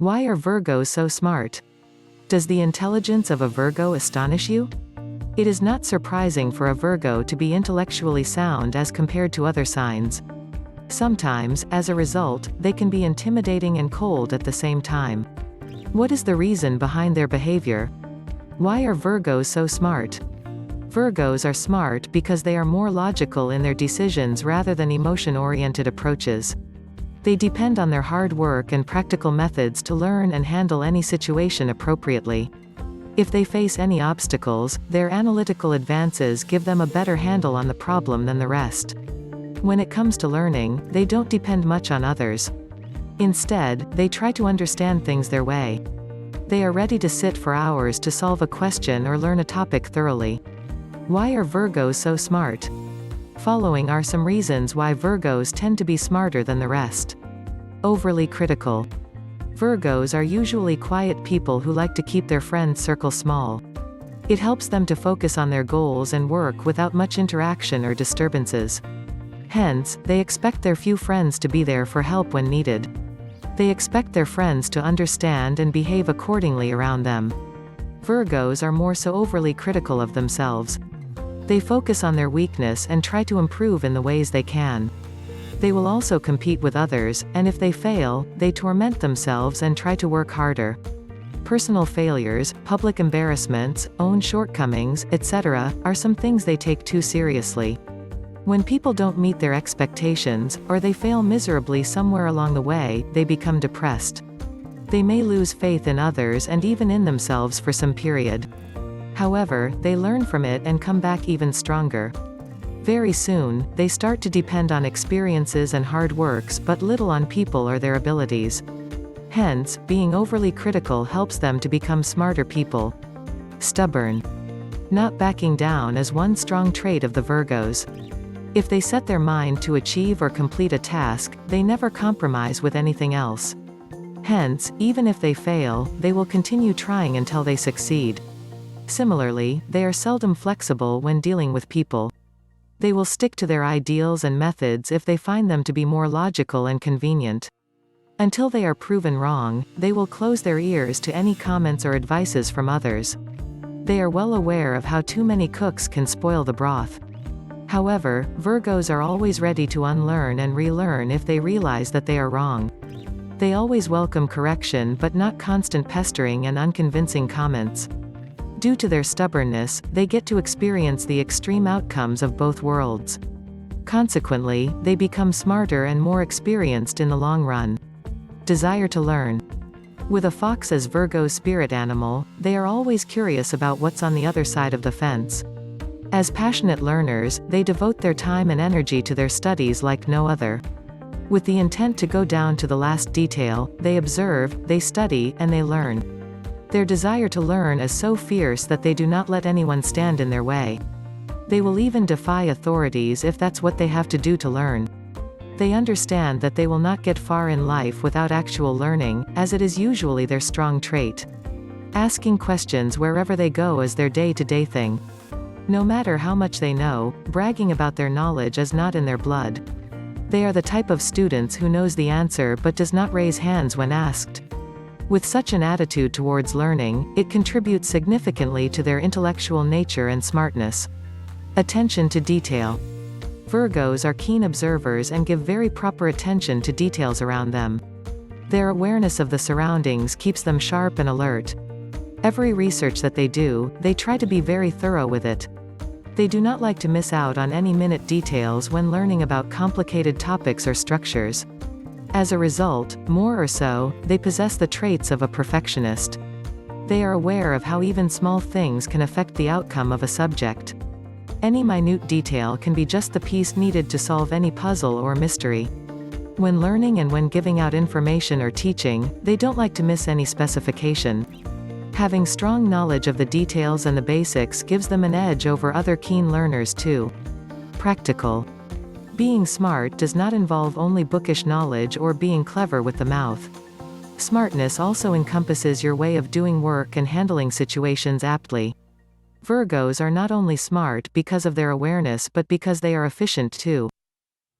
Why are Virgos so smart? Does the intelligence of a Virgo astonish you? It is not surprising for a Virgo to be intellectually sound as compared to other signs. Sometimes, as a result, they can be intimidating and cold at the same time. What is the reason behind their behavior? Why are Virgos so smart? Virgos are smart because they are more logical in their decisions rather than emotion-oriented approaches. They depend on their hard work and practical methods to learn and handle any situation appropriately. If they face any obstacles, their analytical advances give them a better handle on the problem than the rest. When it comes to learning, they don't depend much on others. Instead, they try to understand things their way. They are ready to sit for hours to solve a question or learn a topic thoroughly. Why are Virgos so smart? Following are some reasons why Virgos tend to be smarter than the rest. Overly critical. Virgos are usually quiet people who like to keep their friend circle small. It helps them to focus on their goals and work without much interaction or disturbances. Hence, they expect their few friends to be there for help when needed. They expect their friends to understand and behave accordingly around them. Virgos are more so overly critical of themselves. They focus on their weakness and try to improve in the ways they can. They will also compete with others, and if they fail, they torment themselves and try to work harder. Personal failures, public embarrassments, own shortcomings, etc., are some things they take too seriously. When people don't meet their expectations, or they fail miserably somewhere along the way, they become depressed. They may lose faith in others and even in themselves for some period. However, they learn from it and come back even stronger. Very soon, they start to depend on experiences and hard works but little on people or their abilities. Hence, being overly critical helps them to become smarter people. Stubborn. Not backing down is one strong trait of the Virgos. If they set their mind to achieve or complete a task, they never compromise with anything else. Hence, even if they fail, they will continue trying until they succeed. Similarly, they are seldom flexible when dealing with people. They will stick to their ideals and methods if they find them to be more logical and convenient. Until they are proven wrong, they will close their ears to any comments or advices from others. They are well aware of how too many cooks can spoil the broth. However, Virgos are always ready to unlearn and relearn if they realize that they are wrong. They always welcome correction but not constant pestering and unconvincing comments. Due to their stubbornness, they get to experience the extreme outcomes of both worlds. Consequently, they become smarter and more experienced in the long run. Desire to learn. With a fox as Virgo's spirit animal, they are always curious about what's on the other side of the fence. As passionate learners, they devote their time and energy to their studies like no other. With the intent to go down to the last detail, they observe, they study, and they learn. Their desire to learn is so fierce that they do not let anyone stand in their way. They will even defy authorities if that's what they have to do to learn. They understand that they will not get far in life without actual learning, as it is usually their strong trait. Asking questions wherever they go is their day-to-day thing. No matter how much they know, bragging about their knowledge is not in their blood. They are the type of students who knows the answer but does not raise hands when asked. With such an attitude towards learning, it contributes significantly to their intellectual nature and smartness. Attention to detail. Virgos are keen observers and give very proper attention to details around them. Their awareness of the surroundings keeps them sharp and alert. Every research that they do, they try to be very thorough with it. They do not like to miss out on any minute details when learning about complicated topics or structures. As a result, more or so, they possess the traits of a perfectionist. They are aware of how even small things can affect the outcome of a subject. Any minute detail can be just the piece needed to solve any puzzle or mystery. When learning and when giving out information or teaching, they don't like to miss any specification. Having strong knowledge of the details and the basics gives them an edge over other keen learners too. Practical. Being smart does not involve only bookish knowledge or being clever with the mouth. Smartness also encompasses your way of doing work and handling situations aptly. Virgos are not only smart because of their awareness but because they are efficient too.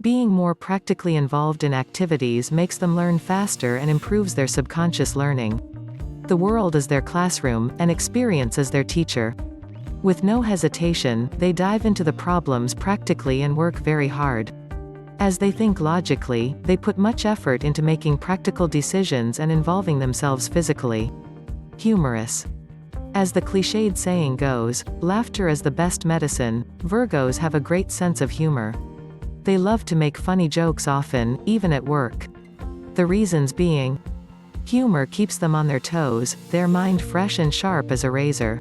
Being more practically involved in activities makes them learn faster and improves their subconscious learning. The world is their classroom, and experience is their teacher. With no hesitation, they dive into the problems practically and work very hard. As they think logically, they put much effort into making practical decisions and involving themselves physically. Humorous. As the cliched saying goes, laughter is the best medicine. Virgos have a great sense of humor. They love to make funny jokes often, even at work. The reasons being: humor keeps them on their toes, their mind fresh and sharp as a razor.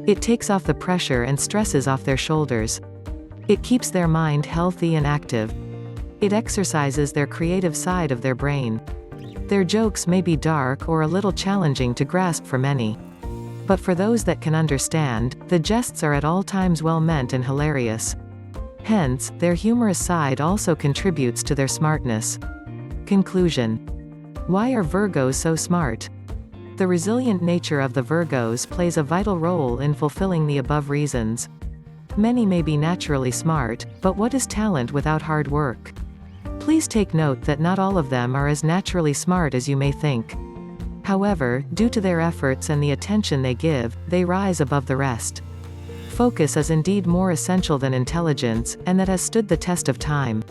It takes off the pressure and stresses off their shoulders. It keeps their mind healthy and active. It exercises their creative side of their brain. Their jokes may be dark or a little challenging to grasp for many. But for those that can understand, the jests are at all times well meant and hilarious. Hence, their humorous side also contributes to their smartness. Conclusion. Why are Virgos so smart? The resilient nature of the Virgos plays a vital role in fulfilling the above reasons. Many may be naturally smart, but what is talent without hard work? Please take note that not all of them are as naturally smart as you may think. However, due to their efforts and the attention they give, they rise above the rest. Focus is indeed more essential than intelligence, and that has stood the test of time.